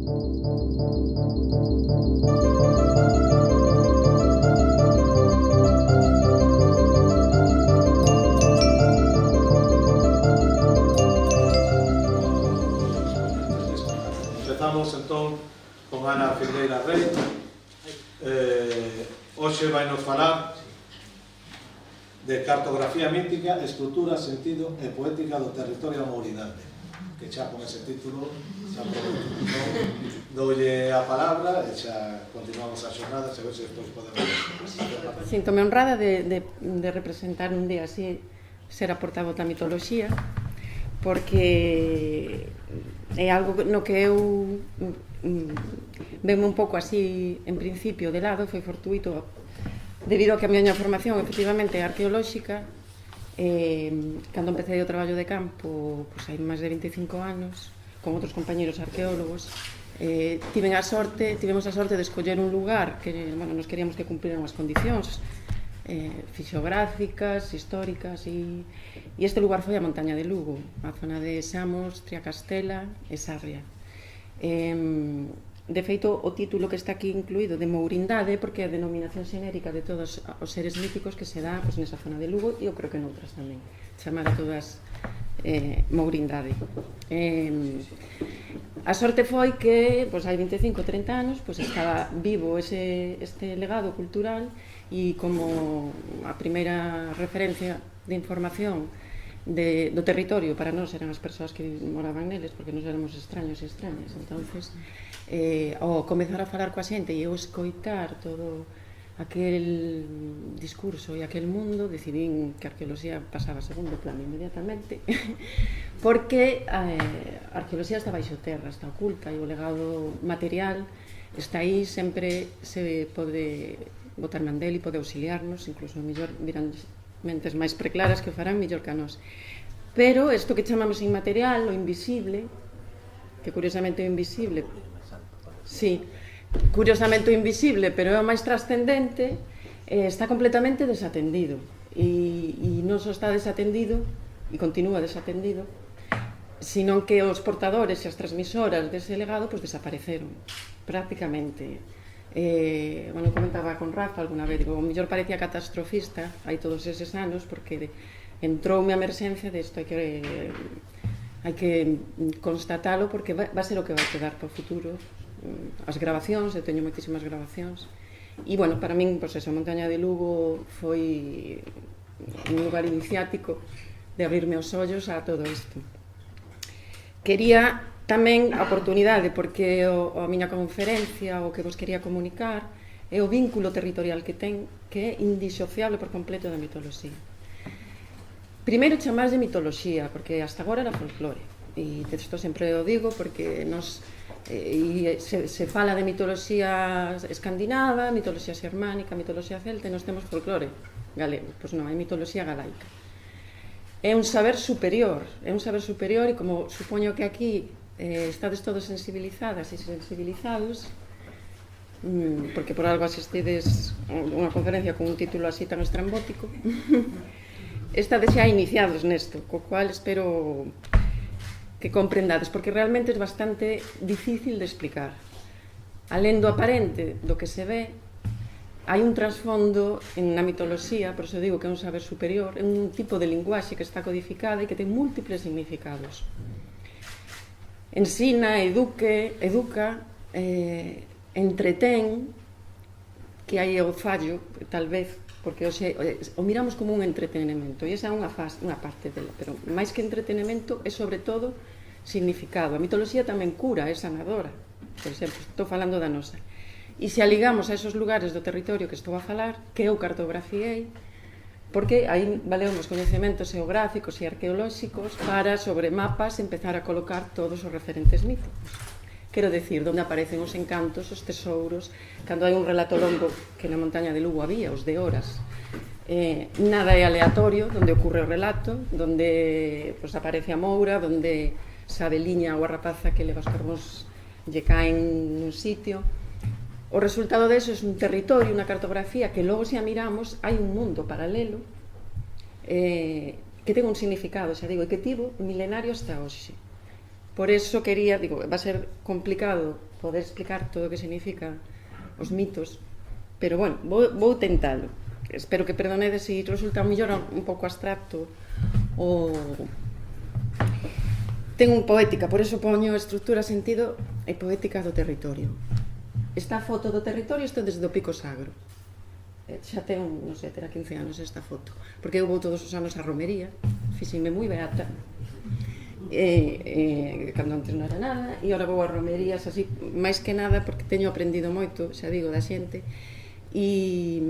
Empezamos entón con Ana Filgueira Rei. Hoxe vai nos falar de cartografía mítica, estrutura, sentido e poética do territorio amourinande, que xa con ese título xa doulle a palabra e xa continuamos a xornada, se ver se despois podemos... Síntome honrada de representar un día así, ser a portavoz da mitoloxía, porque é algo no que eu veme un pouco así en principio de lado, foi fortuito debido a que a miña formación efectivamente é arqueolóxica. Cando empecé o traballo de campo, pois hai máis de 25 anos, con outros compañeros arqueólogos, tivemos a sorte de escoller un lugar que nos queríamos que cumpriran as condicións fisiográficas, históricas, e este lugar foi a montaña de Lugo, a zona de Samos, Triacastela e Sarria. De feito, o título que está aquí incluído de Mourindade, porque é a denominación xenérica de todos os seres míticos que se dá nesa zona de Lugo, e eu creo que noutras tamén, chamar a todas Mourindade. A sorte foi que hai 25 ou 30 anos estaba vivo este legado cultural, e como a primeira referencia de información do territorio para nós eran as persoas que moraban neles, porque nós éramos extraños e extrañas. Entonces, ao comezar a falar coa xente e eu escoitar todo aquel discurso e aquel mundo, decidín que a arqueoloxía pasaba a segundo plano inmediatamente, porque a arqueoloxía está baixo terra, está oculta, e o legado material está aí, sempre se pode botar mandel e pode auxiliarnos, incluso mellor virán mentes máis preclaras que o farán mellor que a nós. Pero isto que chamamos inmaterial, o invisible, que curiosamente o invisible, sí, curiosamente o invisible, pero é o máis trascendente, está completamente desatendido, e non só está desatendido e continúa desatendido, sino que os portadores e as transmisoras dese legado desapareceron prácticamente. Comentaba con Rafa alguna vez, o mellor parecía catastrofista hai todos eses anos, porque entroume a emerxencia desto, hai que constatalo, porque va a ser o que vai quedar para o futuro. As grabacións, eu teño moitísimas grabacións, e para min, a montaña de Lugo foi un lugar iniciático de abrirme os ollos a todo isto. Quería tamén a oportunidade, porque a miña conferencia, o que vos quería comunicar, é o vínculo territorial que ten, que é indisociable por completo da mitoloxía. Primeiro, chamarlle mitoloxía, porque hasta agora era folclore, e isto sempre o digo porque se fala de mitoloxía escandinava, mitoloxía xermánica, mitoloxía celta, e nos temos folclore galego. Pois non, hai mitoloxía galaica. É un saber superior, e como supoño que aquí estades todos sensibilizadas e sensibilizados, porque por algo asistides a unha conferencia con un título así tan estrambótico, estades xa iniciados nesto, co cual espero que comprendades, porque realmente é bastante difícil de explicar. Alén do aparente, do que se ve, hai un trasfondo na mitoloxía, por iso digo que é un saber superior, é un tipo de linguaxe que está codificada e que ten múltiples significados. Ensina, educa, entretén, que hai o fallo, tal vez, porque o miramos como un entretenimento, e esa é unha parte dela, pero máis que entretenimento é sobre todo significado. A mitoloxía tamén cura, é sanadora, por exemplo, estou falando da nosa. E se aligamos a esos lugares do territorio que estou a falar, que eu cartografiei, porque aí valeu os coñecementos geográficos e arqueolóxicos para, sobre mapas, empezar a colocar todos os referentes míticos. Quero decir, onde aparecen os encantos, os tesouros, cando hai un relato longo, que na montaña de Lugo había, os de horas. Nada é aleatorio, onde ocorre o relato, onde aparece a moura, onde sabe liña ou a rapaza que leva os carbóns lle caen nun sitio. O resultado deso é un territorio, unha cartografía que logo, se a miramos, hai un mundo paralelo que ten un significado, xa digo, e que tivo milenario hasta hoxe. Por eso quería, va a ser complicado poder explicar todo o que significa os mitos, pero bueno, vou tentalo. Espero que perdonedes se resulta mellor un pouco abstracto ou... Ten un poética, por eso poño estrutura, sentido e poética do territorio. Esta foto do territorio está desde o Pico Sagro. Xa ten, non sei, terá 15 anos esta foto, porque eu vou todos os anos á romería, fixime moi beata, cando antes non era nada, e agora vou a romerías así, máis que nada porque teño aprendido moito, xa digo, da xente. E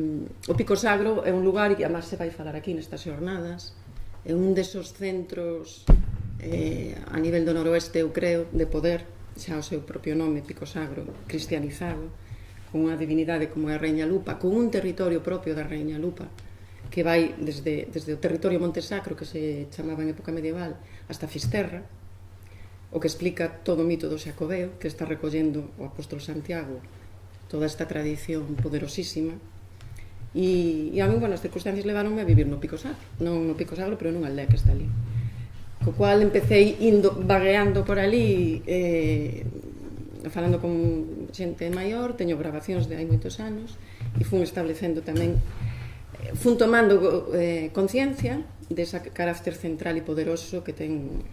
o Pico Sagro é un lugar, e además se vai falar aquí nestas xornadas, é un desos centros a nivel do noroeste, eu creo, de poder, xa o seu propio nome, Pico Sagro, cristianizado, con unha divinidade como é a Reina Lupa, con un territorio propio da Reina Lupa, que vai desde o territorio Montesacro, que se chamaba en época medieval, hasta Fisterra, o que explica todo o mito do Xacobeo, que está recollendo o apóstolo Santiago, toda esta tradición poderosísima. E a mí, bueno, as circunstancias levaronme a vivir no Pico Sagro, non no Pico Sagro, pero nunha aldea que está ali. Co cual empecé indo, vagueando por ali, falando con xente maior, teño grabacións de hai moitos anos, e fun establecendo tamén, fun tomando conciencia desa carácter central e poderoso que ten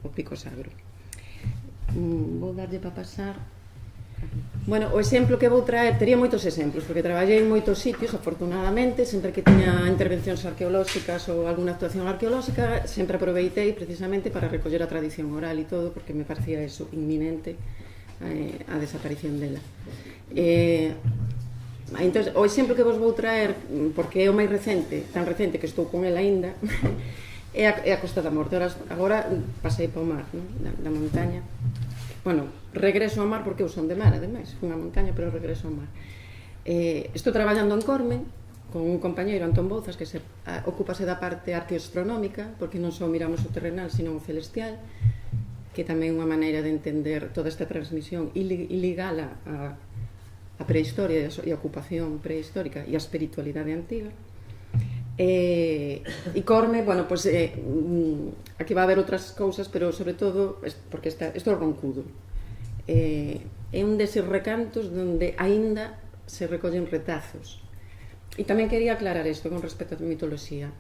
o Pico Sagro. Vou darlle para pasar. Bueno, o exemplo que vou traer, tería moitos exemplos, porque traballei en moitos sitios, afortunadamente, sempre que tiña intervencións arqueolóxicas ou alguna actuación arqueolóxica, sempre aproveitei precisamente para recoller a tradición oral e todo, porque me parecía eso inminente, a desaparición dela. Entón, o exemplo que vos vou traer, porque é o máis recente, tan recente que estou con el aínda, é a Costa da Morte. Agora pasei para o mar, non? Da montaña. Bueno, regreso ao mar porque eu son de mar, ademais, fui a montaña, pero regreso ao mar. Estou traballando en Corme con un compañeiro, Antón Bouzas, que ocúpase da parte arqueoastronómica, porque non só miramos o terrenal, sino o celestial, que tamén é unha maneira de entender toda esta transmisión e ligala a prehistoria e a ocupación prehistórica e a espiritualidade antiga. E Corme, bueno, pois aquí va a haber outras cousas, pero sobre todo porque isto é Roncudo, é un deses recantos onde aínda se recollen retazos. E tamén quería aclarar isto con respecto á mitoloxía.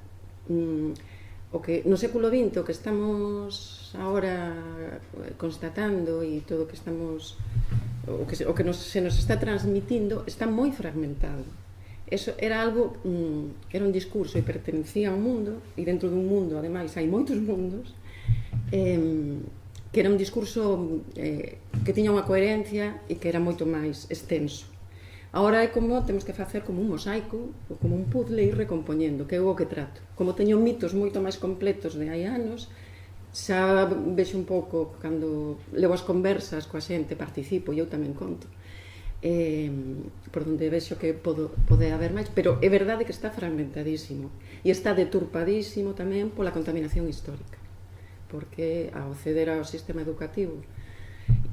O que no século XX, o que estamos agora constatando e todo o que estamos, o que se nos está transmitindo está moi fragmentado. Eso era algo, era un discurso e pertencía a un mundo, e dentro dun mundo, ademais, hai moitos mundos, que era un discurso que tiña unha coherencia e que era moito máis extenso. Agora é como, temos que facer como un mosaico, ou como un puzzle e ir recompoñendo, que é o que trato. Como teño mitos moito máis completos de hai anos, xa vexo un pouco, cando levo as conversas coa xente, participo e eu tamén conto, por onde vexo que pode haber máis, pero é verdade que está fragmentadísimo e está deturpadísimo tamén pola contaminación histórica, porque ao ceder ao sistema educativo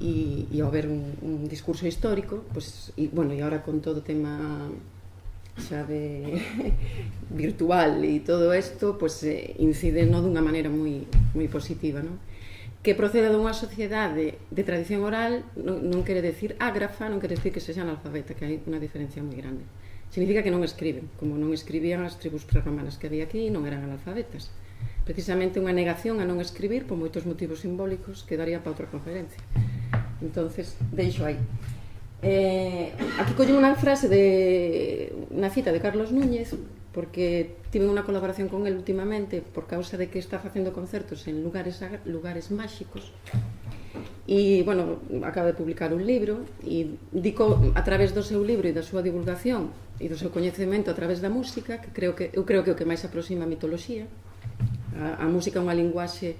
e ao haber un discurso histórico, pues, e agora con todo o tema xa de virtual e todo isto, pues, incide dunha maneira moi positiva, non? Que proceda dunha sociedade de tradición oral non quere decir ágrafa, non quere decir que sexa analfabeta, que hai unha diferencia moi grande. Significa que non escriben, como non escribían as tribus prerromanas que había aquí, non eran analfabetas. Precisamente unha negación a non escribir por moitos motivos simbólicos que daría para outra conferencia. Entonces, deixo aí. Aquí collo unha frase unha cita de Carlos Núñez, porque tive unha colaboración con el últimamente por causa de que está facendo concertos en lugares máxicos e, bueno, acaba de publicar un libro e dico a través do seu libro e da súa divulgación e do seu coñecemento a través da música, que eu creo que é o que máis aproxima a mitoloxía. A música é unha linguaxe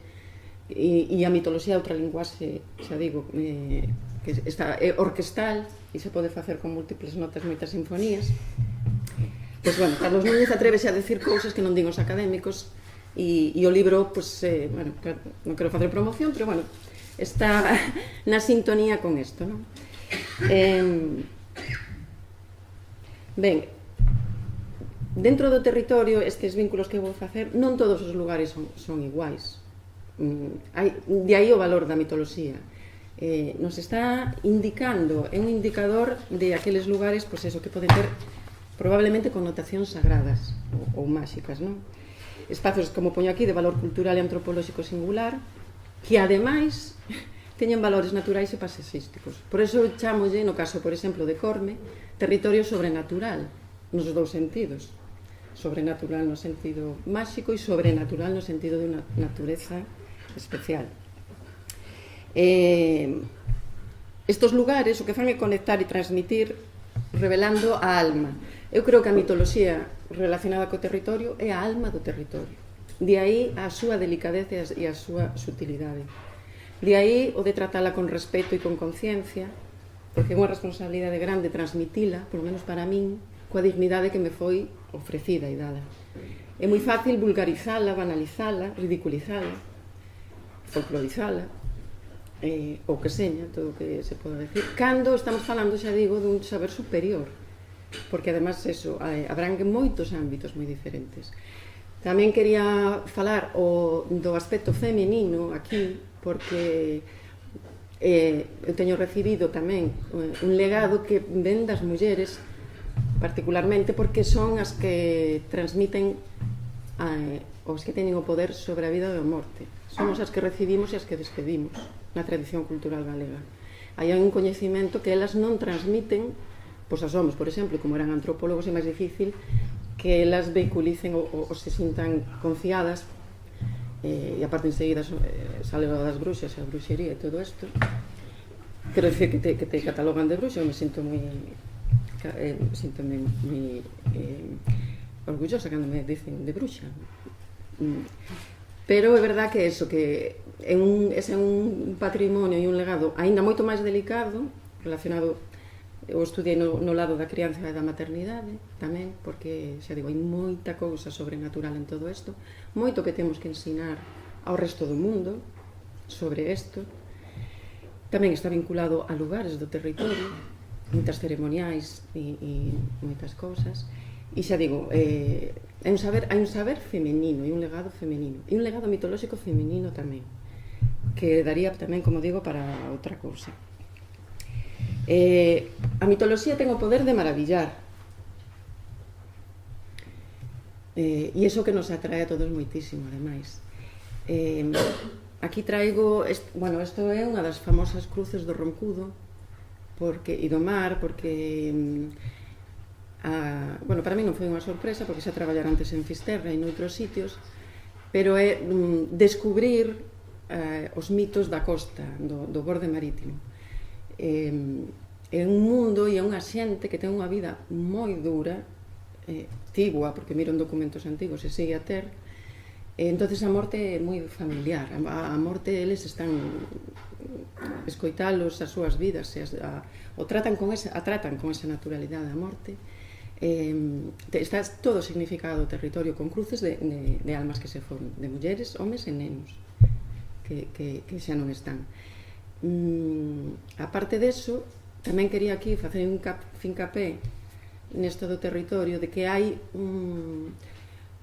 e a mitoloxía é outra linguaxe, xa digo, que é orquestal e se pode facer con múltiples notas, moitas sinfonías. Pois, bueno, Carlos Núñez atrévese a decir cousas que non din os académicos e o libro, pois, bueno, claro, non quero facer promoción, pero, bueno, está na sintonía con isto, non? Ben, dentro do territorio, estes vínculos que vou facer, non todos os lugares son iguais. De aí o valor da mitoloxía. nos está indicando, é un indicador de aqueles lugares, pois eso, que poden ter probablemente connotacións sagradas ou máxicas, non? Espazos, como poño aquí, de valor cultural e antropolóxico singular, que ademais teñen valores naturais e paisexísticos. Por eso chamolle, no caso, por exemplo, de Corme, territorio sobrenatural, nos dous sentidos. Sobrenatural no sentido máxico e sobrenatural no sentido de unha natureza especial. Estos lugares o que fan é conectar e transmitir revelando a alma. Eu creo que a mitoloxía relacionada co territorio é a alma do territorio. De aí a súa delicadeza e a súa sutilidade. De aí o de tratala con respeto e con conciencia, porque é unha responsabilidade grande transmitila, polo menos para min, coa dignidade que me foi ofrecida e dada. É moi fácil vulgarizala, banalizala, ridiculizala, folclorizala, ou que seña, todo o que se pode decir, cando estamos falando, xa digo, dun saber superior, porque además eso abrangue moitos ámbitos moi diferentes. Tamén quería falar do aspecto feminino aquí, porque eu teño recibido tamén un legado que ven das mulleres, particularmente porque son as que transmiten os que teñen o poder sobre a vida e a morte. Somos as que recibimos e as que despedimos na tradición cultural galega. Hai un coñecemento que elas non transmiten, pois as homens, por exemplo, como eran antropólogos, é máis difícil que elas vehiculicen ou se sintan confiadas, e aparte enseguida sale das bruxas, a bruxería e todo isto. Quero dicir que te catalogan de bruxa, eu me sinto moi orgullosa cando me dicen de bruxa. Pero é verdad que eso, que ese é un patrimonio e un legado aínda moito máis delicado, relacionado, eu estudiei no lado da crianza e da maternidade tamén, porque, xa digo, hai moita cousa sobrenatural en todo isto, moito que temos que ensinar ao resto do mundo sobre isto. Tamén está vinculado a lugares do territorio, moitas ceremoniais e moitas cousas. E xa digo, hai un saber femenino e un legado femenino, e un legado mitolóxico femenino tamén, que daría tamén, como digo, para outra cousa. A mitoloxía ten o poder de maravillar, e iso que nos atrae a todos moitísimo, ademais. Aquí traigo, bueno, isto é unha das famosas cruces do Roncudo e do mar, porque bueno, para mí non foi unha sorpresa, porque xa traballar antes en Fisterra e noutros sitios, pero é descubrir os mitos da costa, do borde marítimo. É un mundo e é unha xente que ten unha vida moi dura, tibua, porque miro en documentos antigos e sigue a ter. Entonces a morte é moi familiar, a morte eles están escoitalos as súas vidas, o tratan con esa naturalidade a morte. Está todo significado do territorio con cruces de almas que se foron, de mulleres, homes e nenos que xa non están. A parte deso, tamén quería aquí facer un fincapé nesto do territorio de que hai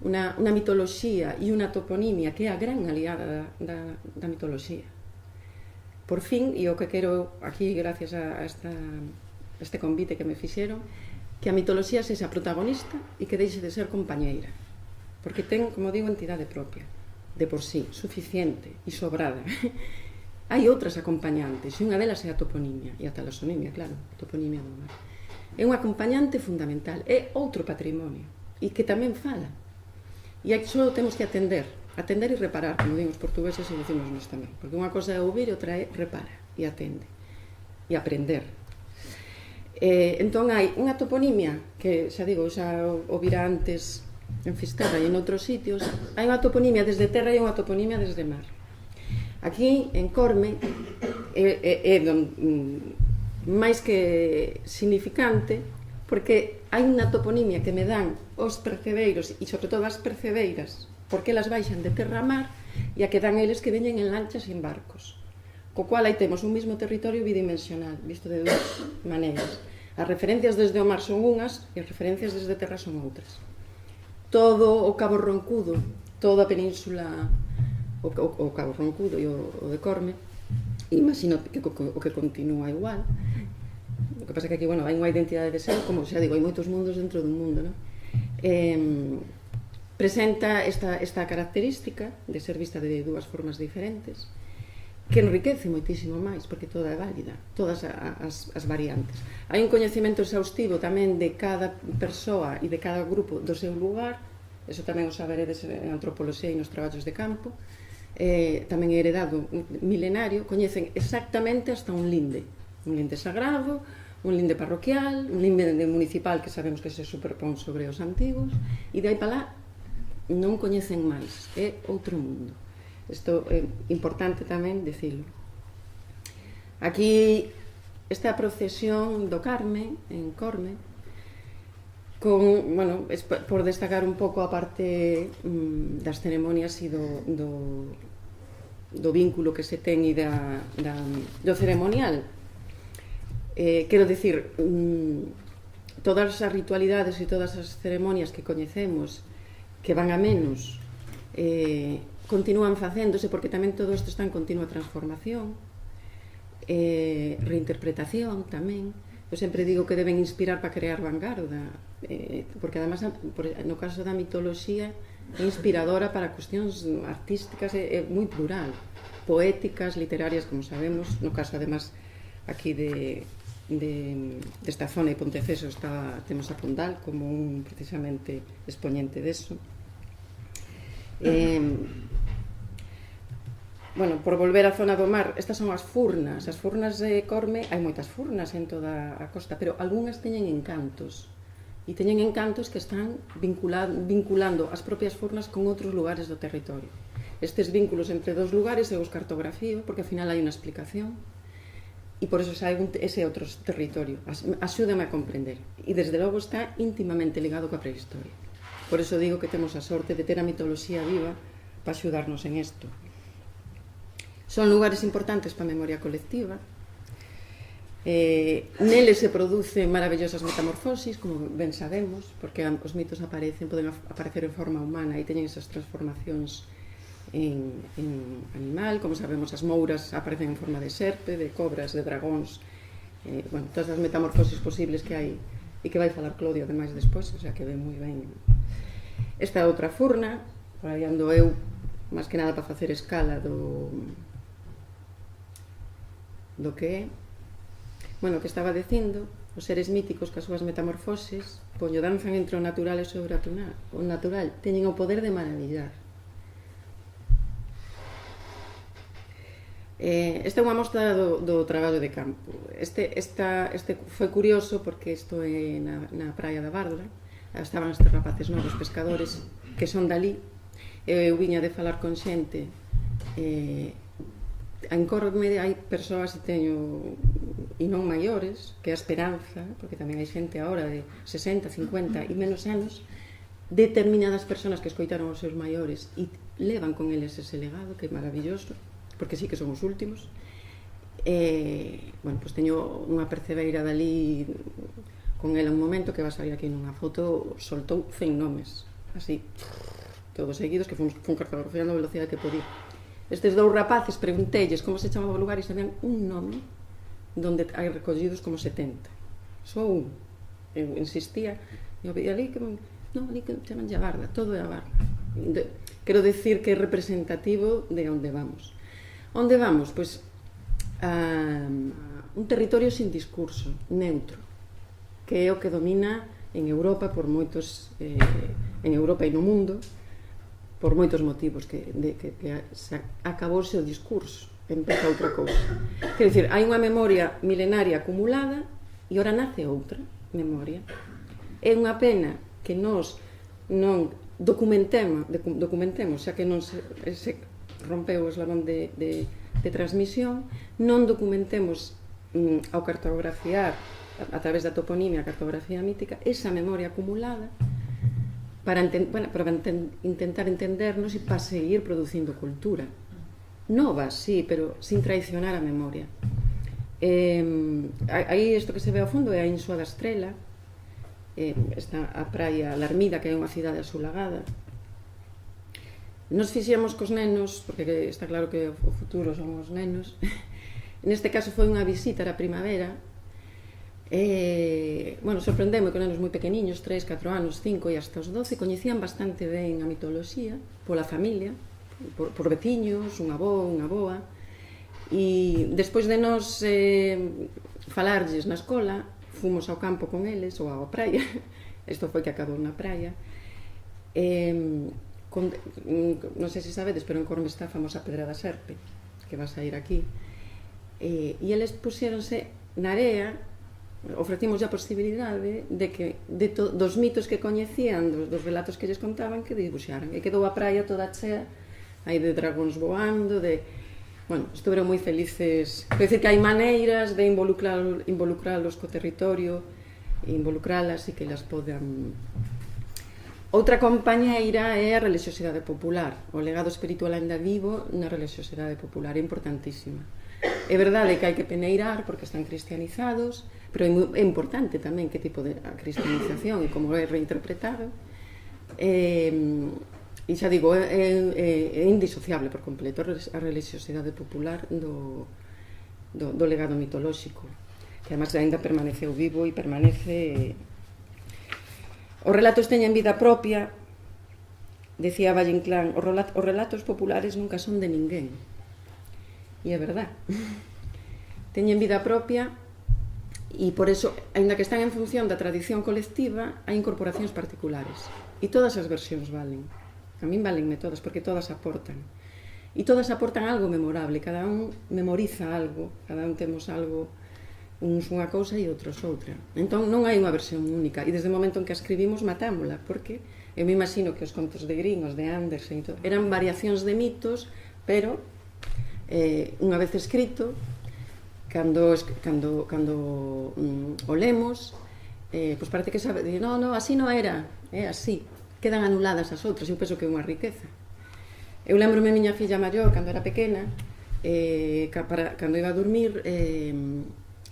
unha mitoloxía e unha toponimia que é a gran aliada da mitoloxía. Por fin, e o que quero aquí, gracias a este convite que me fixeron, que a mitoloxía sexa protagonista e que deixe de ser compañeira, porque ten, como digo, entidade propia, de por sí, suficiente e sobrada. Hai outras acompañantes, e unha delas é a toponimia, e a talasonimia, claro, a toponimia do mar. É un acompañante fundamental, é outro patrimonio, e que tamén fala. E aí só temos que atender e reparar, como digo os portugueses e dicimos nós tamén, porque unha cosa é ouvir e outra é repara, e atende, e aprender. Entón hai unha toponimia que, xa digo, xa o virá antes en Fisterra e en outros sitios. Hai unha toponimia desde terra e unha toponimia desde mar. Aquí, en Corme, é máis que significante, porque hai unha toponimia que me dan os percebeiros e, sobre todo, as percebeiras, porque elas baixan de terra a mar, e a que dan eles que veñen en lanchas e en barcos. Co cual aí temos un mesmo territorio bidimensional, visto de dúas maneiras. As referencias desde o mar son unhas e as referencias desde terra son outras. Todo o Cabo Roncudo, toda a península, o Cabo Roncudo e o de Corme, imagino que o que continúa igual. O que pasa é que aquí, bueno, hai unha identidade de ser, como xa digo, hai moitos mundos dentro dun mundo, non? Presenta esta característica de ser vista de dúas formas diferentes, que enriquece moitísimo máis, porque toda é válida, todas as variantes. Hai un coñecemento exhaustivo tamén de cada persoa e de cada grupo do seu lugar, eso tamén o saberedes en antropoloxía e nos traballos de campo, tamén é heredado milenario, coñecen exactamente hasta un linde sagrado, un linde parroquial, un linde municipal que sabemos que se superpón sobre os antigos, e de aí para lá non coñecen máis, é outro mundo. Isto é importante tamén dicilo. Aquí esta procesión do Carme, en Corme, con, bueno, por destacar un pouco a parte das ceremonias e do vínculo que se ten e do ceremonial. Quero dicir, todas as ritualidades e todas as ceremonias que coñecemos que van a menos continúan facéndose, porque tamén todo isto está en continua transformación, reinterpretación tamén. Eu sempre digo que deben inspirar para crear vanguarda, porque además no caso da mitoloxía é inspiradora para cuestións artísticas, é moi plural, poéticas, literarias, como sabemos. No caso además aquí desta zona de Ponteceso temos a Pondal como un precisamente expoñente deso. Bueno, por volver á zona do mar, estas son as furnas de Corme. Hai moitas furnas en toda a costa, pero algunhas teñen encantos, e teñen encantos que están vinculando as propias furnas con outros lugares do territorio. Estes vínculos entre dos lugares eu os cartografío, porque ao final hai unha explicación, e por eso sai ese outro territorio. Axúdame a comprender, e desde logo está íntimamente ligado coa prehistoria. Por eso digo que temos a sorte de ter a mitoloxía viva para axudarnos en isto. Son lugares importantes para a memoria colectiva. Neles se producen maravillosas metamorfosis, como ben sabemos, porque os mitos poden aparecer en forma humana e teñen esas transformacións en animal. Como sabemos, as mouras aparecen en forma de serpe, de cobras, de dragóns, bueno, todas as metamorfosis posibles que hai, e que vai falar Claudio ademais despois, o sea que ve moi ben. Esta outra furna, por aí ando eu, máis que nada para facer escala do que é. Bueno, que estaba dicindo, os seres míticos que as súas metamorfoses danzan entre o natural e o sobrenatural. O natural teñen o poder de maravillar. Esta é unha mostra do traballo de campo. Este foi curioso porque isto é na praia da Bárdara. Estaban estes rapaces novos pescadores que son dali. Eu viña de falar con xente. En Corme hai persoas e non maiores, que é a esperanza, porque tamén hai xente agora de 60, 50 e menos anos, determinadas persoas que escoitaron os seus maiores e levan con eles ese legado, que é maravilloso, porque sí que son os últimos. Bueno, pois teño unha percebeira dali con ela un momento que va a salir aquí nunha foto, soltou 100 nomes, así, todos seguidos, que fun cartografiando a velocidade que podía. Estes dous rapaces preguntelles como se chamaba o lugar e sabían un nome donde hai recollidos como 70. Só un. Eu insistía, e ali que non, ali que chaman a Barda, todo é a Barda. Quero decir que é representativo de onde vamos. Onde vamos? Pois a un territorio sin discurso, neutro, que é o que domina en Europa por moitos, en Europa e no mundo, por moitos motivos, que acabouse o discurso, empeza outra cousa. Quer dizer, hai unha memoria milenaria acumulada e ora nace outra memoria. É unha pena que nós non documentemos, xa que non se rompeu o eslabón de transmisión, non documentemos ao cartografiar a través da toponimia, a cartografía mítica, esa memoria acumulada para intentar entendernos e para seguir producindo cultura nova, sí, pero sin traicionar a memoria. Aí isto que se ve ao fondo é a Insua da Estrela, está a praia Larmida, que é unha cidade asulagada. Nos fixemos cos nenos, porque está claro que o futuro son os nenos, Neste caso foi unha visita a primavera. Bueno, sorprendeme que nenos moi pequeniños, 3, 4 anos, 5 e hasta os 12, coñecían bastante ben a mitoloxía pola familia, por veciños, un avó, unha avoa. E despois de nos falarlles na escola, fomos ao campo con eles, ou á praia. Isto foi que acabou na praia. Non sei se sabedes, pero en Corme está a famosa Pedra da Serpe, que vas a ir aquí. E eles puxéronse na area, ofrecimos a posibilidade de que dos mitos que coñecían, dos relatos que lles contaban, que dibuixaran. E quedou a praia toda chea aí de dragóns voando, bueno, estuveron moi felices. Quero dicir que hai maneiras de involucralos co territorio, involucralas e que las podan. Outra compañeira é a religiosidade popular. O legado espiritual ainda vivo na religiosidade popular, é importantísima. É verdade que hai que peneirar porque están cristianizados, pero é importante tamén que tipo de cristianización e como é reinterpretado. E xa digo, é indisociable por completo a religiosidade popular do legado mitolóxico, que además ainda permaneceu vivo e permanece. Os relatos teñen vida propia, decía Valle Inclán, os relatos populares nunca son de ninguén. E é verdad. Teñen vida propia e por eso, aínda que están en función da tradición colectiva, hai incorporacións particulares. E todas as versións valen. A min valenme todas, porque todas aportan. E todas aportan algo memorable, cada un memoriza algo, cada un temos algo, uns unha cousa e outros outra. Entón non hai unha versión única, e desde o momento en que a escribimos matámola, porque eu me imagino que os contos de Grimm, os de Andersen, eran variacións de mitos, pero unha vez escrito, cando o lemos, pois parece que sabe, non, así non era, é así. Quedan anuladas as outras, eu penso que é unha riqueza. Eu lembro-me a miña filla maior, cando era pequena, cando iba a dormir,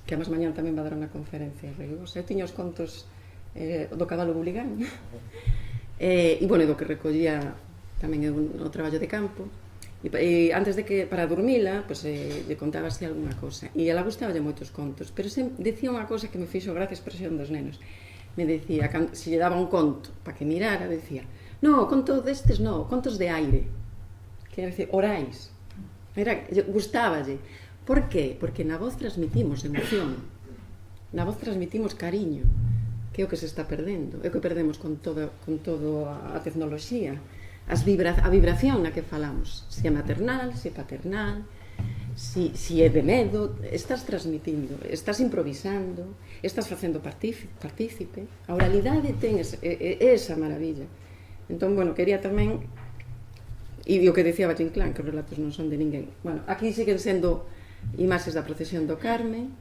que a máis mañán tamén va dar unha conferencia, eu tiña os contos do Cabalo Buligán, e, bueno, do que recollía tamén o traballo de campo, e antes de que, para dormila, lle contaba así alguna cousa, e ela gustaballe moitos contos, pero decía unha cousa que me fixo gracia a expresión dos nenos. Me decía, se lle daba un conto para que mirara, decía, no, conto destes no, contos de aire, que era decir, orais. Gustáballe. Por qué? Porque na voz transmitimos emoción, na voz transmitimos cariño, que é o que se está perdendo, é o que perdemos con toda a tecnoloxía, a vibración na que falamos, se é maternal, se é paternal, se é de medo, estás transmitindo, estás improvisando, estás facendo partícipe. A oralidade ten esa maravilla. Entón, bueno, quería tamén, e o que decía Valle Inclán, que os relatos non son de ninguén. Bueno, aquí siguen sendo imaxes da procesión do Carme,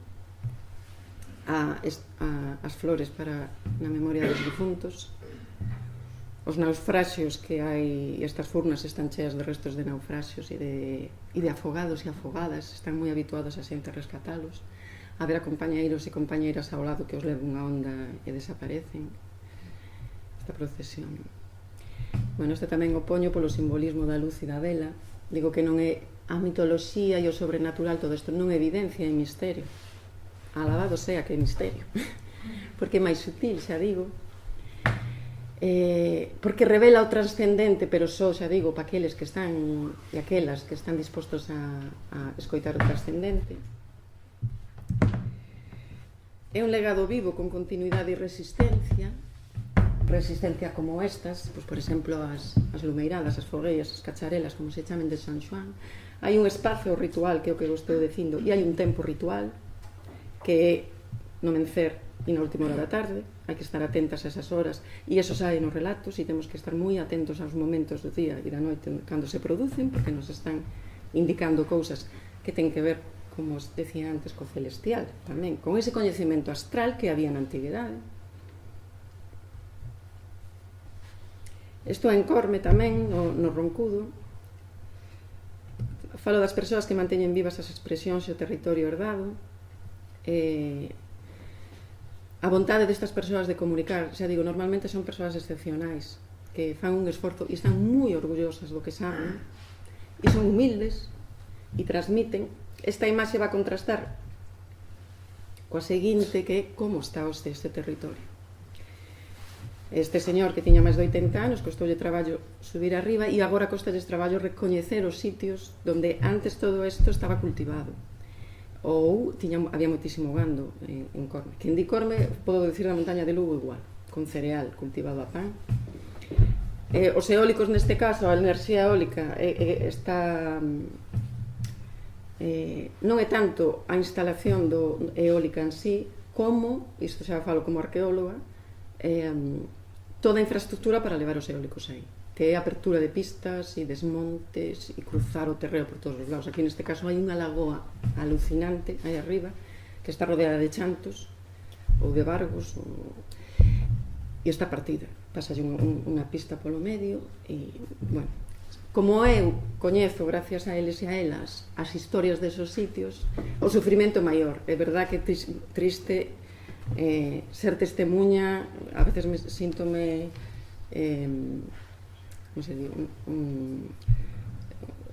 as flores para na memoria dos difuntos, os naufraxios que hai, estas furnas están cheas de restos de naufraxios e de afogados e afogadas, están moi habituados a xente a rescatalos, a ver a compañeiros e compañeiras ao lado que os levan unha onda e desaparecen. Esta procesión. Bueno, este tamén o poño polo simbolismo da luz e da vela. Digo que non é a mitoloxía e o sobrenatural, todo isto non é evidencia, é misterio. Alabado sea que é misterio. Porque é máis sutil, xa digo. Porque revela o trascendente, pero só, xa digo, para aqueles que están e aquelas que están dispostos a escoitar o trascendente. É un legado vivo con continuidade e resistencia como estas, pois, por exemplo, as lumeiradas, as fogueiras, as cacharelas, como se chamen de San Xoán. Hai un espazo ritual, que é o que eu estou dicindo, e hai un tempo ritual, que é no mencer e na última hora da tarde, hai que estar atentas a esas horas, e eso sae nos relatos, e temos que estar moi atentos aos momentos do día e da noite cando se producen, porque nos están indicando cousas que ten que ver, como os decía antes, co celestial, tamén, con ese coñecemento astral que había na antiguidade. Isto en Corme tamén, no Roncudo. Falo das persoas que manteñen vivas as expresións e o territorio herdado, a vontade destas persoas de comunicar, xa digo, normalmente son persoas excepcionais, que fan un esforzo e están moi orgullosas do que saben, e son humildes, e transmiten, esta imaxe va a contrastar coa seguinte, que é como está este territorio. Este señor que tiña máis de 80 anos costoulle traballo subir arriba e agora costalles traballo recoñecer os sitios donde antes todo isto estaba cultivado ou había moitísimo gando en Corme. Quen di Corme, podo dicir da montaña de Lugo igual, con cereal cultivado a pan. Os eólicos neste caso, a enerxía eólica está non é tanto a instalación eólica en sí como, isto xa falo como arqueóloga, toda a infraestructura para levar os eólicos aí, que é a apertura de pistas e desmontes e cruzar o terreo por todos os lados. Aquí neste caso hai unha lagoa alucinante aí arriba que está rodeada de chantos ou de barcos e está partida, pasalle unha pista polo medio e, bueno, como eu coñezo, gracias a eles e a elas, as historias desos sitios, o sufrimento maior. É verdad que triste ser testemunha, a veces síntome como se di,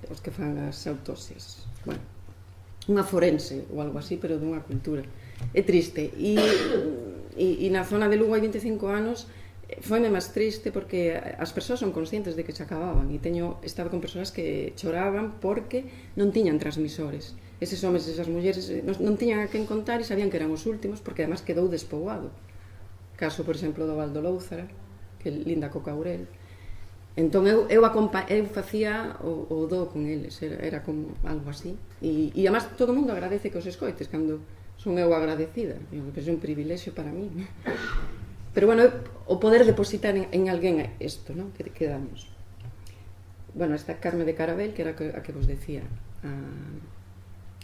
os que fan as autopsias, bueno, unha forense ou algo así, pero dunha cultura. É triste e na zona de Lugo hai 25 anos foime máis triste porque as persoas son conscientes de que se acababan e teño estado con persoas que choraban porque non tiñan transmisores. Eses homes e esas mulleres non tiñan a quen contar e sabían que eran os últimos porque además quedou despoboado. Caso, por exemplo, do Val do Lóuzara, que linda co Caurel. Entón eu facía o do con eles, era como algo así. E además todo o mundo agradece que os escoites cando son eu agradecida. É un privilexio para mí. Pero, bueno, o poder depositar en alguén isto, non? Que damos. Bueno, esta Carme de Carabel, que era a que vos decía,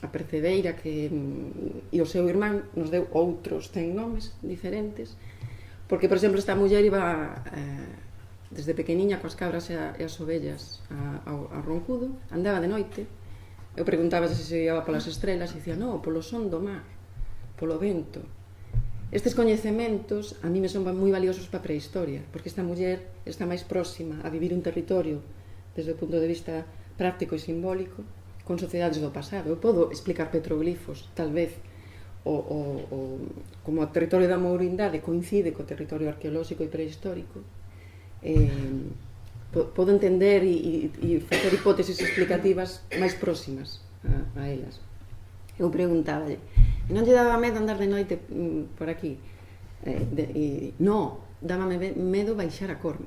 a percebeira e o seu irmán nos deu outros 100 nomes diferentes, porque, por exemplo, esta muller iba desde pequeniña coas cabras e as ovellas ao Roncudo, andaba de noite, eu preguntaba se se iba polas estrelas e dicía, non, polo son do mar, polo vento. Estes coñecementos a mí me son moi valiosos para a prehistoria, porque esta muller está máis próxima a vivir un territorio desde o punto de vista práctico e simbólico con sociedades do pasado. Eu podo explicar petroglifos, tal vez como o territorio da Mourindade coincide co territorio arqueolóxico e prehistórico, podo entender e facer hipótesis explicativas máis próximas a elas. Eu preguntáballe, non lle daba medo andar de noite por aquí? Non, dábame medo baixar a Corme.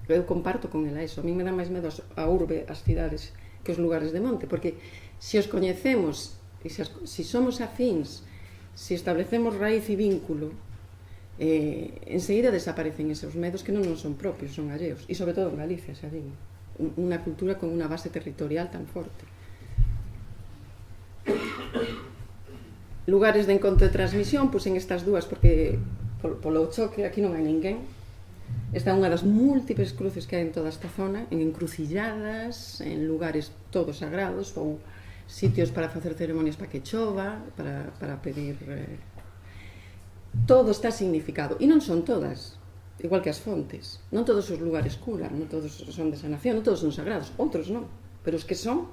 Eu comparto con ela eso, a mí me dá máis medo a urbe, as cidades, que os lugares de monte, porque se os coñecemos e se somos afíns, se establecemos raíz e vínculo, enseguida desaparecen esos medos que non son propios, son alleos, e sobre todo en Galicia, xa digo, unha cultura con unha base territorial tan forte. Lugares de encontro e transmisión, pois en estas dúas, porque polo choque aquí non hai ninguén. Esta é unha das múltiples cruces que hai en toda esta zona, en encrucilladas, en lugares todos sagrados, ou sitios para facer ceremonias para que chova, para pedir... Todo está significado, e non son todas, igual que as fontes. Non todos os lugares curan, non todos son de sanación, non todos son sagrados, outros non, pero os que son...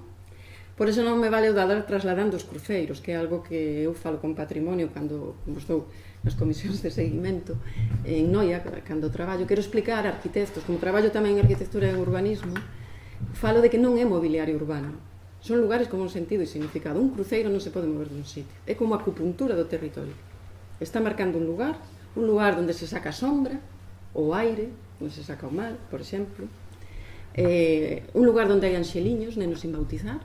Por eso non me vale o dar trasladando os cruceiros, que é algo que eu falo con patrimonio cando estou nas comisións de seguimento en Noia, cando traballo. Quero explicar a arquitectos, como traballo tamén en arquitectura e en urbanismo, falo de que non é mobiliario urbano. Son lugares con un sentido e significado. Un cruceiro non se pode mover dun sitio. É como a acupuntura do territorio. Está marcando un lugar onde se saca a sombra, o aire, onde se saca o mal, por exemplo. Un lugar onde hai anxeliños, nenos sin bautizar,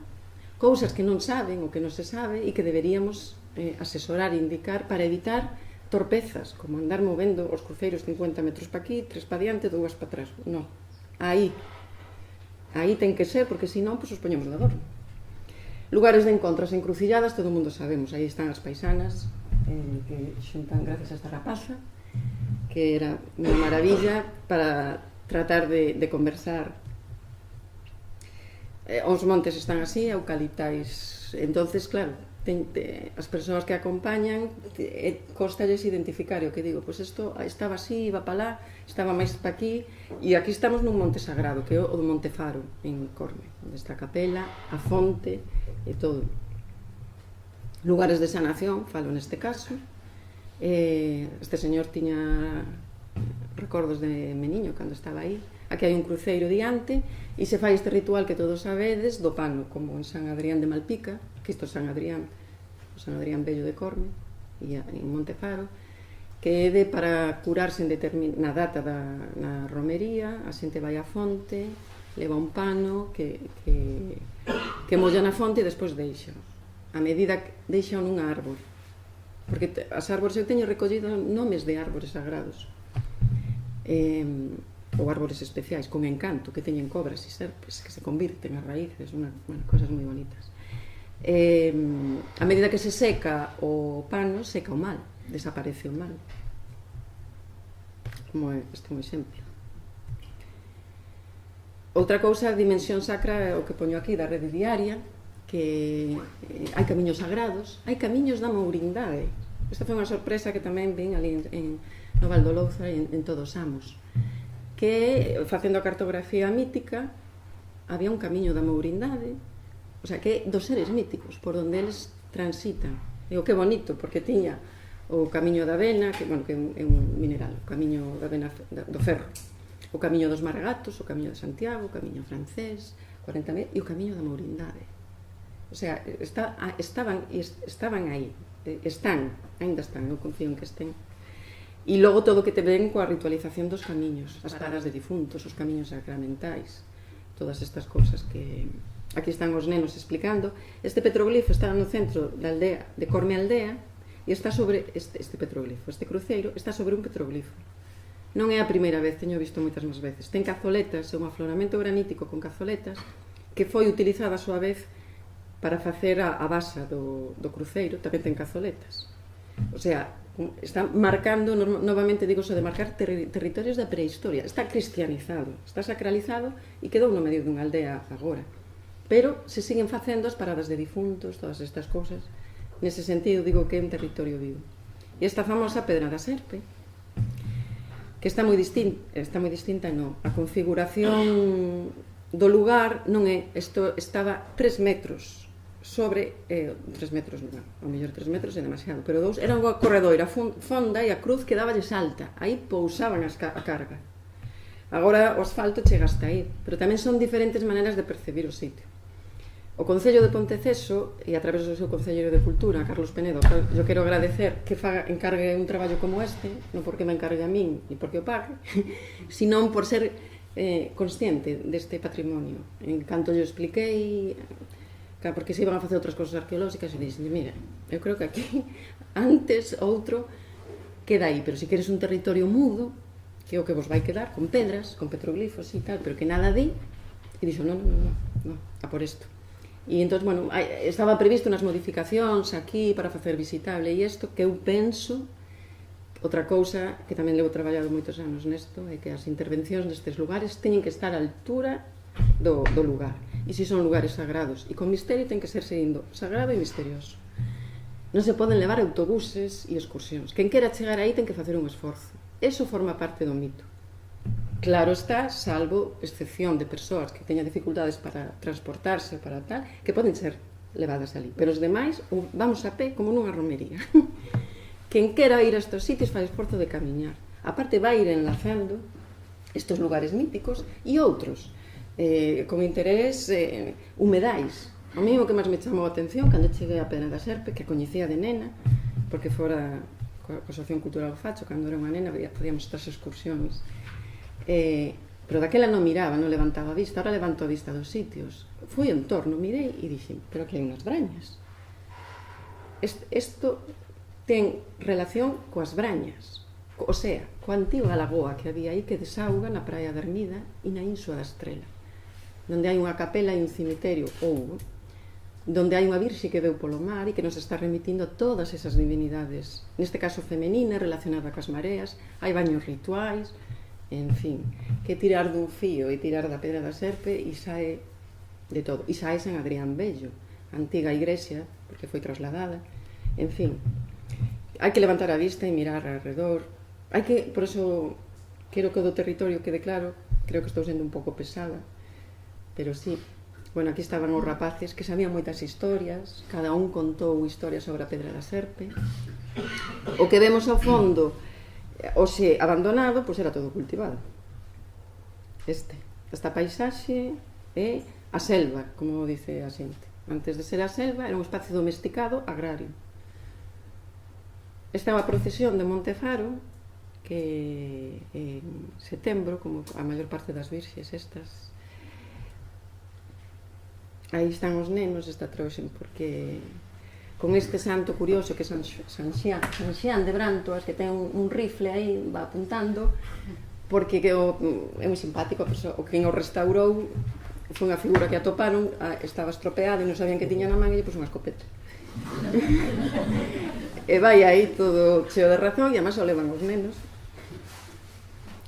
cousas que non saben ou que non se sabe e que deberíamos asesorar e indicar para evitar torpezas, como andar movendo os cruceiros 50 metros para aquí, 3 para diante, 2 para atrás. Non, aí ten que ser, porque senón os poñemos de adorno. Lugares de encontros e encrucilladas, todo o mundo sabemos, aí están as paisanas que xuntan gracias a esta rapaza, que era unha maravilla para tratar de conversar. Os montes están así, eucaliptais, entonces, claro, as persoas que acompañan costalles identificar, o que digo, pois isto estaba así, iba para lá, estaba máis para aquí, e aquí estamos nun monte sagrado, que é o do Monte Faro, en Corme, onde está a capela, a fonte e todo. lugares de sanación, falo neste caso. Este señor tiña recordos de meniño cando estaba aí. Aquí hai un cruceiro diante e se fai este ritual que todos sabedes do pano, como en San Adrián de Malpica, que isto é San Adrián, o San Adrián Bello de Corme e en Montefaro, que é de para curarse na data na romería. A xente vai á fonte, leva un pano que molla na fonte e despois deixa. A medida que deixa nunha árbore, porque as árbores, eu teño recollido nomes de árbores sagrados, ou árbores especiais con encanto, que teñen cobras e serpes que se convirten as raíces, cosas moi bonitas. A medida que se seca o pano, seca o mal, desaparece o mal, como este é un exemplo. Outra cousa, a dimensión sacra, o que poño aquí da rede diaria, que hai camiños sagrados, hai camiños da mourindade. Esta foi unha sorpresa que tamén vin ali no Val do Louza e en Todos Amos, que facendo a cartografía mítica había un camiño da mourindade, o sea, que dos seres míticos por onde eles transitan. E o que bonito, porque tiña o camiño da avena, que é un mineral, o camiño da avena do ferro, o camiño dos margatos, o camiño de Santiago, o camiño francés, 40.000, e o camiño da mourindade. O sea, estaban aí, ainda están, eu confío en que estén. E logo todo o que te ven coa ritualización dos camiños, as paradas de difuntos, os camiños sacramentais, todas estas cousas que aquí están os nenos explicando. Este petroglifo está no centro da aldea, de Corme Aldea, e está sobre este petroglifo, este cruceiro está sobre un petroglifo. Non é a primeira vez, teño visto moitas máis veces. Ten cazoletas, é un afloramento granítico con cazoletas, que foi utilizada a súa vez para facer a base do cruceiro, tamén ten cazoletas. O sea, está marcando, novamente digo, de marcar territorios da prehistoria. Está cristianizado, está sacralizado e quedou no medio dunha aldea agora. Pero se siguen facendo as paradas de difuntos, todas estas cousas. Nese sentido, digo que é un territorio vivo. E esta famosa Pedra da Serpe, que está moi distinta, non. A configuración do lugar non é, isto estaba 3 metros sobre 3 metros, non, ao mellor 3 metros é demasiado, pero 2, era unha corredoira fonda e a cruz quedáballes alta, aí pousaban a carga. Agora o asfalto chega hasta aí, pero tamén son diferentes maneiras de percibir o sitio. O Concello de Ponteceso, e a través do seu Concelleiro de Cultura, Carlos Penedo, eu quero agradecer que encargue un traballo como este, non porque me encargue a min e porque o pague, senón por ser consciente deste patrimonio. En canto yo expliquei, porque se iban a facer outras cosas arqueolóxicas, e dixen, mira, eu creo que aquí antes outro queda aí, pero se queres un territorio mudo, que é o que vos vai quedar, con pedras, con petroglifos e tal, pero que nada di, e dixo, non, a por isto. E entón, bueno, estaba previsto unhas modificacións aquí para facer visitable e isto, que eu penso, outra cousa que tamén levo traballado moitos anos nesto, é que as intervencións nestes lugares teñen que estar á altura do lugar. E se son lugares sagrados e con misterio, ten que ser seguindo sagrado e misterioso. Non se poden levar autobuses e excursións. Quen quera chegar aí ten que facer un esforzo. Eso forma parte do mito. Claro está, salvo excepción de persoas que teñan dificultades para transportarse, para tal, que poden ser levadas ali. Pero os demais, vamos a pé como nunha romería. Quen quera ir a estes sitios fai esforzo de camiñar. A parte vai ir enlazando estes lugares míticos e outros, con interés humedais. O mesmo que máis me chamou a atención cando cheguei a Pedra da Serpe, que coñecía de nena, porque fora coa Asociación Cultural Facho, cando era unha nena, podíamos estas excursións. Pero daquela non miraba, non levantaba a vista, ahora levanto a vista dos sitios. Fui en torno, mirei e dixen, pero aquí hai unhas brañas. Isto ten relación coas brañas, o sea, coa antiga lagoa que había aí que desauga na praia da Ermida e na Insua da Estrela, donde hai unha capela e un cemiterio, ou donde hai unha virxe que veu polo mar e que nos está remitindo a todas esas divinidades, neste caso femenina, relacionada cas mareas, hai baños rituais, en fin, que tirar dun fío e tirar da Pedra da Serpe e sae de todo. E sae San Adrián Bello, a antiga igrexa, porque foi trasladada. En fin, hai que levantar a vista e mirar alrededor. Hai que, por eso, quero que o do territorio quede claro, creo que estou sendo un pouco pesada, pero sí, Bueno, aquí estaban os rapaces que sabían moitas historias, cada un contou historias sobre a Pedra da Serpe. O que vemos ao fondo, hoxe abandonado, pois era todo cultivado. Esta paisaxe é a selva, como dice a xente. Antes de ser a selva, era un espacio domesticado agrario. Esta é unha procesión de Montefaro, que en setembro, como a maior parte das virxes estas, aí están os nenos, esta trouxen, porque con este santo curioso que é San Xián de Brantoas, que ten un rifle aí, va apuntando, porque é moi simpático, o que o restaurou foi unha figura que atoparon, estaba estropeada e non sabían que tiña na man e lle pus unha escopeta. E vai aí todo cheo de razón e además o levan os nenos.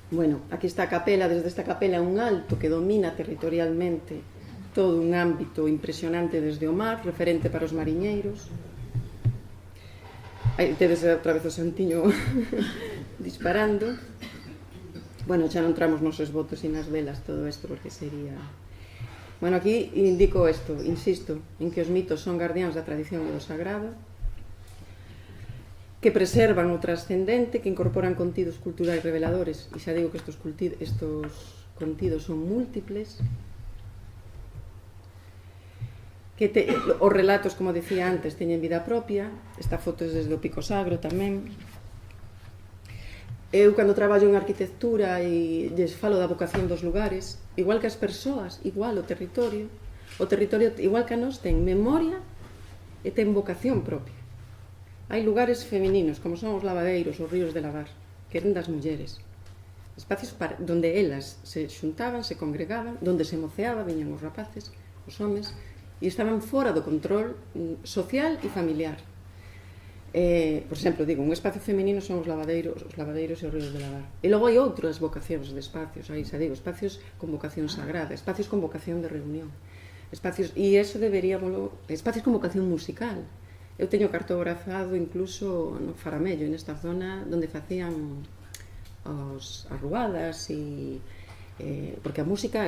Bueno, aquí está a capela, desde esta capela un alto que domina territorialmente todo un ámbito impresionante desde o mar, referente para os mariñeiros. Aí tedes outra vez o santiño disparando. Bueno, xa non entramos nos esbotos e nas velas, todo isto, porque sería... Bueno, aquí indico isto, insisto, en que os mitos son guardiáns da tradición e do sagrado, que preservan o trascendente, que incorporan contidos culturais reveladores, e xa digo que estos contidos son múltiples, que os relatos, como decía antes, teñen vida propia. Esta foto é desde o Pico Sagro tamén. Eu, cando traballo en arquitectura e lles falo da vocación dos lugares, igual que as persoas, igual o territorio, igual que a nós, ten memoria e ten vocación propia. Hai lugares femininos, como son os lavadeiros, os ríos de lavar, que eran das mulleres. Espacios donde elas se xuntaban, se congregaban, donde se moceaba, viñan os rapaces, os homes, e estaban fora do control social e familiar. Por exemplo, digo, un espacio feminino son os lavadeiros e os ríos de lavar. E logo hai outras vocacións de espacios, aí xa digo, espacios con vocación sagrada, espacios con vocación de reunión, espacios, e eso deberíamos, espacios con vocación musical. Eu teño cartografado incluso no Faramello, nesta zona onde facían as arruadas e porque a música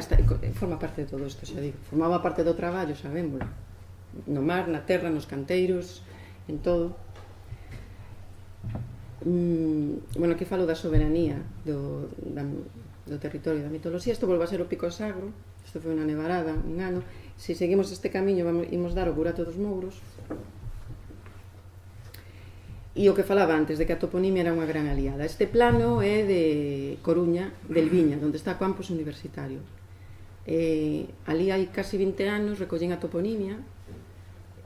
forma parte de todo isto, xa digo, formaba parte do traballo, sabémolo, no mar, na terra, nos canteiros, en todo. Bueno, aquí falo da soberanía do territorio, da mitoloxía. Isto volve a ser o Pico Sagro, isto foi unha nevarada un ano. Se seguimos este camiño imos dar o Burato dos Mouros. E o que falaba antes, de que a toponimia era unha gran aliada. Este plano é de Coruña, del Viña, onde está o campus universitario. Ali hai casi 20 anos recollen a toponimia.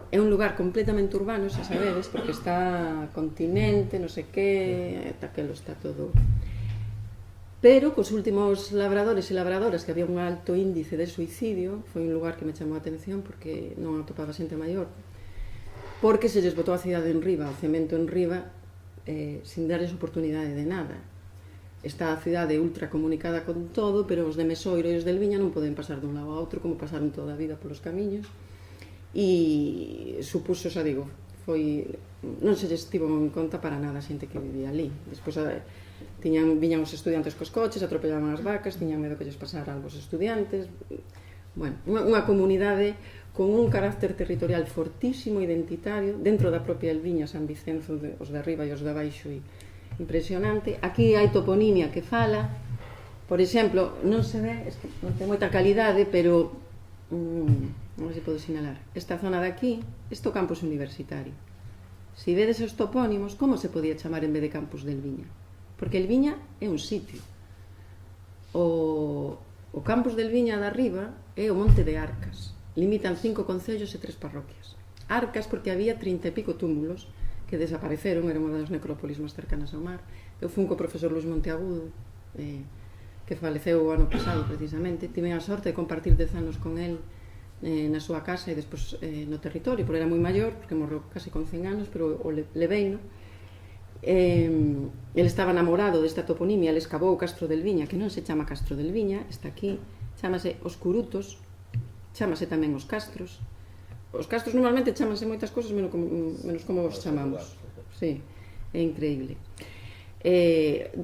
É un lugar completamente urbano, xa sabedes, porque está continente, non sei que, aquelo está todo. Pero cos últimos labradores e labradoras, que había un alto índice de suicidio, foi un lugar que me chamou a atención porque non atopaba xente maior, porque se lles botou a cidade en riba, o cemento en riba, sin darles oportunidade de nada. Está a cidade ultra comunicada con todo, pero os de Mesoiro e os del Viña non poden pasar dun lado a outro como pasaron toda a vida polos camiños. E supuso, xa digo, non se lles tivo en conta para nada a xente que vivía ali. Despois viñan os estudiantes cos coches, atropellaban as vacas, tiñan medo que lles pasara algo aos estudiantes. Bueno, unha comunidade con un carácter territorial fortísimo, identitario, dentro da propia Elviña, San Vicenzo, os de arriba e os de abaixo, impresionante. Aquí hai toponimia que fala, por exemplo, non se ve, es que non ten moita calidade, pero non se pode sinalar. Esta zona de aquí, isto é o campus universitario. Se vedes os topónimos, como se podía chamar en vez de campus del Viña? Porque el Viña é un sitio. O campus del Viña de arriba é o Monte de Arcas. Limitan 5 concellos e 3 parroquias. Arcas porque había 30 e pico túmulos que desapareceron, era unha das necrópolis máis cercanas ao mar. Eu fui co profesor Luis Monteagudo, que faleceu o ano pasado precisamente. Tive a sorte de compartir 10 anos con el na súa casa e despois no territorio, porque era moi maior, porque morreu casi con 100 anos, pero o leveino. El estaba enamorado desta toponimia, el escavou o Castro del Viña, que non se chama Castro del Viña, está aquí, chamase Os Curutos, chamase tamén Os Castros. Os Castros normalmente chamanse moitas cousas menos como os chamamos. Sí, é increíble.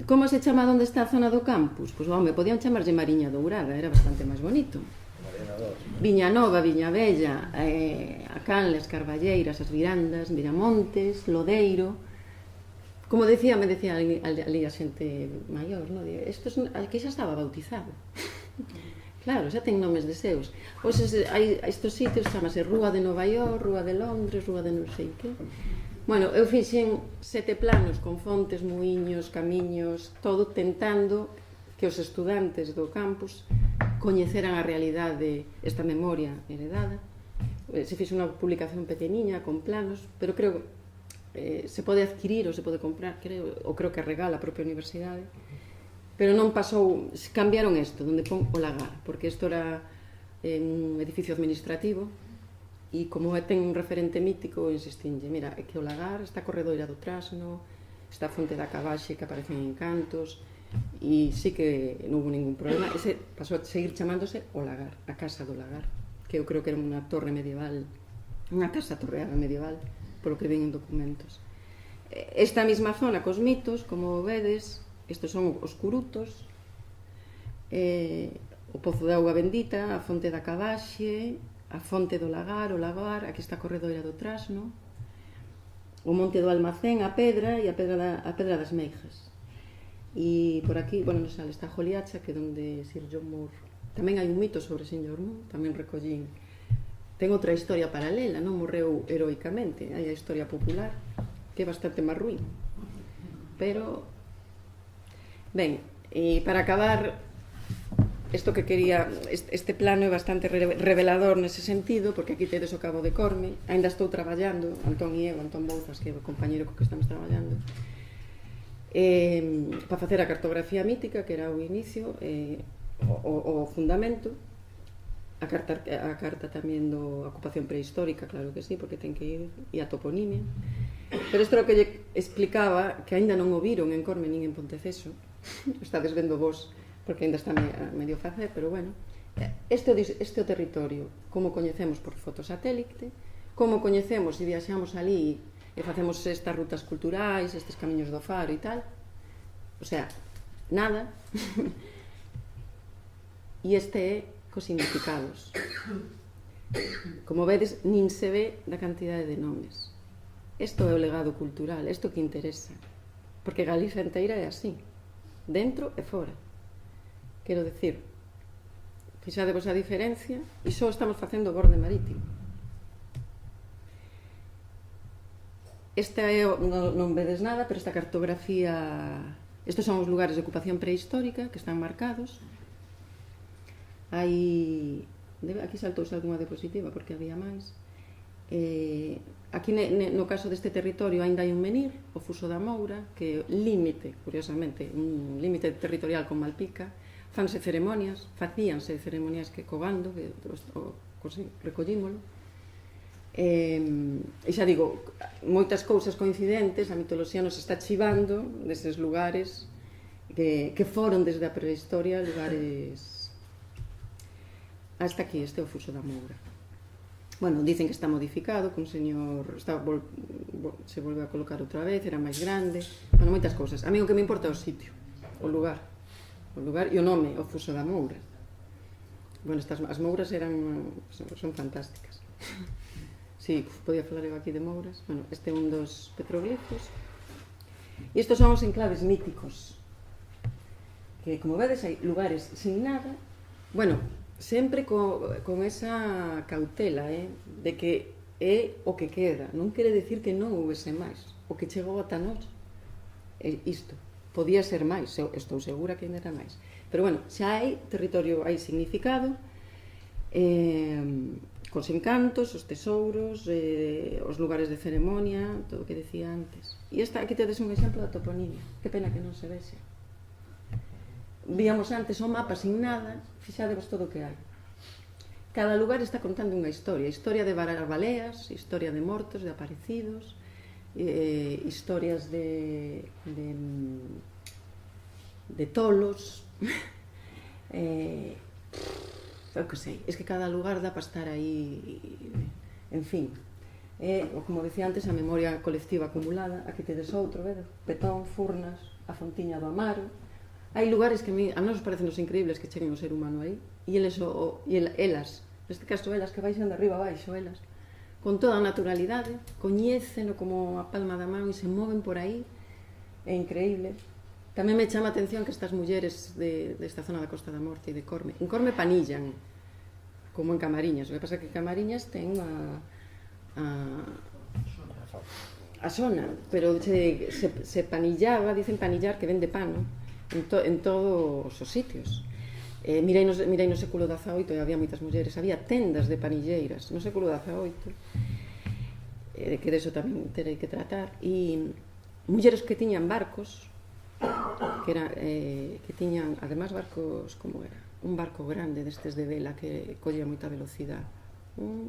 Como se chama onde está a zona do campus? Pois, home, podían chamarlle Mariña Dourada, era bastante máis bonito. Viña Nova, Viña Bella, a Canles, Carballeiras, as Virandas, Villamontes, Lodeiro. Como decía, me decía ali a xente maior, no? Aquí xa estaba bautizado. Claro, xa ten nomes de seus. Hai estes sitios, chamase Rúa de Nova York, Rúa de Londres, Rúa de non sei que. Bueno, eu fixen 7 planos con fontes, muiños, camiños, todo tentando que os estudantes do campus coñeceran a realidade esta memoria heredada. Se fixe unha publicación pequeniña con planos, pero creo que se pode adquirir ou se pode comprar, creo que regala a propia universidade. Pero non pasou, cambiaron isto, donde pon o lagar, porque isto era un edificio administrativo e como ten un referente mítico, insistinlle, mira, é que o lagar está a Corredoira do Trasno, está a Fonte da Cabaxe que aparecen en Cantos, e sí que non hubo ningún problema. Ese pasou a seguir chamándose o lagar, a Casa do Lagar, que eu creo que era unha torre medieval, unha casa torreada medieval, polo que ven en documentos. Esta mesma zona cos mitos, como vedes, estes son os curutos, o Pozo de Auga Bendita, a Fonte da Cabaxe, a Fonte do Lagar, o lagar, aquí está a Corredoira do Trasno, o Monte do Almacén, a Pedra e a Pedra das Meijas. E por aquí, bueno, non sale, está a Joliacha, que é onde Sir John Moore. Tamén hai un mito sobre Sr. Moore, tamén recollín. Ten outra historia paralela, non morreu heroicamente, hai a historia popular, que é bastante máis ruín. Pero... Ben, e para acabar, isto que quería, este plano é bastante revelador nese sentido, porque aquí tedes o Cabo de Corme, ainda estou traballando, Antón e eu, Antón Bouzas, que é o compañero co que estamos traballando, para facer a cartografía mítica, que era o inicio, o fundamento, a carta tamén do ocupación prehistórica, claro que sí, porque ten que ir, e a toponimia. Pero isto é o que lle explicaba, que aínda non o viron en Corme nin en Ponteceso, estades vendo vos, porque ainda está a medio facer, pero bueno, este é o territorio, como coñecemos por fotosatélite, como coñecemos e viaxamos ali e facemos estas rutas culturais, estes camiños do Faro e tal, o sea, nada. E este é cos significados. Como vedes, nin se ve da cantidade de nomes. Isto é o legado cultural, isto que interesa, porque Galicia inteira é así, dentro e fora. Quero decir, fixadevos a diferencia, e só estamos facendo o borde marítimo. Esta é, non vedes nada, pero esta cartografía, estes son os lugares de ocupación prehistórica que están marcados. Hai, aquí saltouse algunha diapositiva porque había máis. Aquí no caso deste territorio ainda hai un menir, o Fuso da Moura, que é límite, curiosamente, un límite territorial con Malpica. Facíanse ceremonias que cobando, que recollímolo. E xa digo, moitas cousas coincidentes, a mitoloxía nos está chivando deses lugares que foron desde a prehistoria lugares hasta aquí. Este é o Fuso da Moura. Bueno, dicen que está modificado, que un señor se volve a colocar outra vez, era máis grande, bueno, moitas cousas. A mí o que me importa é o sitio, o lugar e o nome, o Fuso da Moura. Bueno, as mouras son fantásticas. Sí, podía falar eu aquí de mouras. Bueno, este é un dos petroglifos. E estes son os enclaves míticos, que, como vedes, hai lugares sin nada, bueno, sempre con esa cautela, de que é o que queda. Non quere dicir que non houvese máis. O que chegou ata nós é isto. Podía ser máis, estou segura que ainda era máis. Pero bueno, xa hai territorio, hai significado, cos encantos, os tesouros, os lugares de ceremonia, todo o que decía antes. E aquí tedes un exemplo da toponimia. Que pena que non se vexe. Víamos antes o mapa sin nada, fixadevos todo o que hai. Cada lugar está contando unha historia. Historia de baleas, historia de mortos, de aparecidos, historias de tolos. Eu que sei, es que cada lugar dá para estar aí, en fin. Como decía antes, a memoria colectiva acumulada. Aquí tedes outro, Petón, Furnas, a Fontiña do Amaro, Hai lugares que a nos parecen increíbles que cheguen o ser humano aí, e elas, neste caso elas, que baixan de arriba a baixo, elas, con toda a naturalidade, coñéceno como a palma da man e se moven por aí, é increíble. Tamén me chama a atención que estas mulleres desta zona da Costa da Morte e de Corme, en Corme panillan, como en Camariñas, o que pasa é que Camariñas ten a zona, pero se panillaba, dicen panillar, que ven de pano, en todos os sitios. Mirei no século XVIII e había moitas mulleres, había tendas de panilleiras no século XVIII, que deso tamén terei que tratar, e mulleres que tiñan barcos, que tiñan, además, barcos, como era? Un barco grande destes de vela que collía moita velocidade.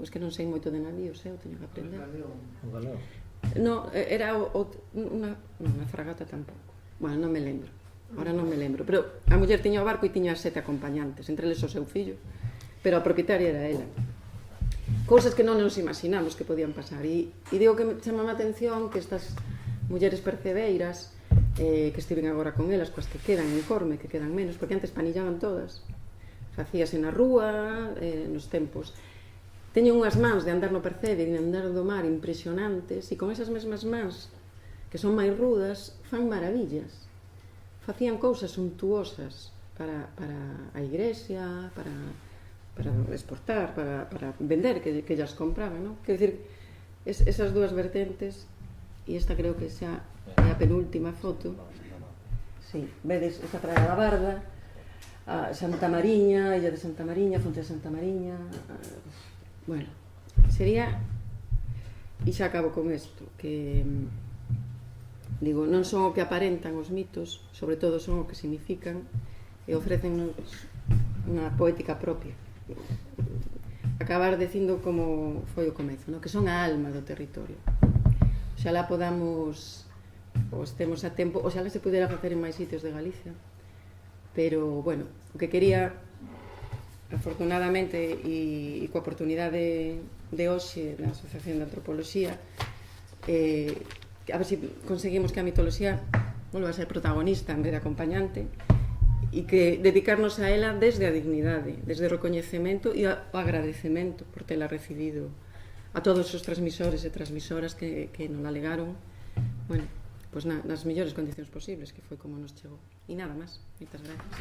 Es que non sei moito de navíos, o teño que aprender. Un galeo. No, era unha fragata tampouco. Bueno, non me lembro. Ahora non me lembro, pero a muller tiña o barco e tiña 7 acompañantes, entre eles o seu fillo, pero a propietaria era ela. Cousas que non nos imaginamos que podían pasar, e digo que me chama a atención que estas mulleres percebeiras, que estiven agora con elas, coas que quedan en Corme, que quedan menos, porque antes panillaban todas, facíase na rúa, nos tempos. Teñen unhas mans de andar no percebe e de andar do mar impresionantes, e con esas mesmas mans, que son máis rudas, fan maravillas. Facían cousas suntuosas para a igrexa, para exportar, para vender, que ellas compraban, non? Quer dizer, esas dúas vertentes, e esta creo que xa é a penúltima foto. Sí, vedes esta Praia da Barda, a Santa Mariña, Illa de Santa Mariña, Fonte de Santa Mariña. Bueno, sería, e xa acabo con isto, que digo, non son o que aparentan os mitos, sobre todo son o que significan e ofrecennos unha poética propia. Acabar dicindo como foi o comezo, no? Que son a alma do territorio. Oxalá podamos, ou estemos a tempo, oxalá se pudera facer en máis sitios de Galicia, pero, bueno, o que quería, afortunadamente, e coa oportunidade de hoxe na Asociación de Antropoloxía, a ver se conseguimos que a mitoloxía volva a ser protagonista en vez de acompañante, e que dedicarnos a ela desde a dignidade, desde o recoñecemento e o agradecemento por tela recibido, a todos os transmisores e transmisoras que nos alegaron, bueno, pues nas mellores condicións posibles, que foi como nos chegou. E nada máis. Moitas gracias.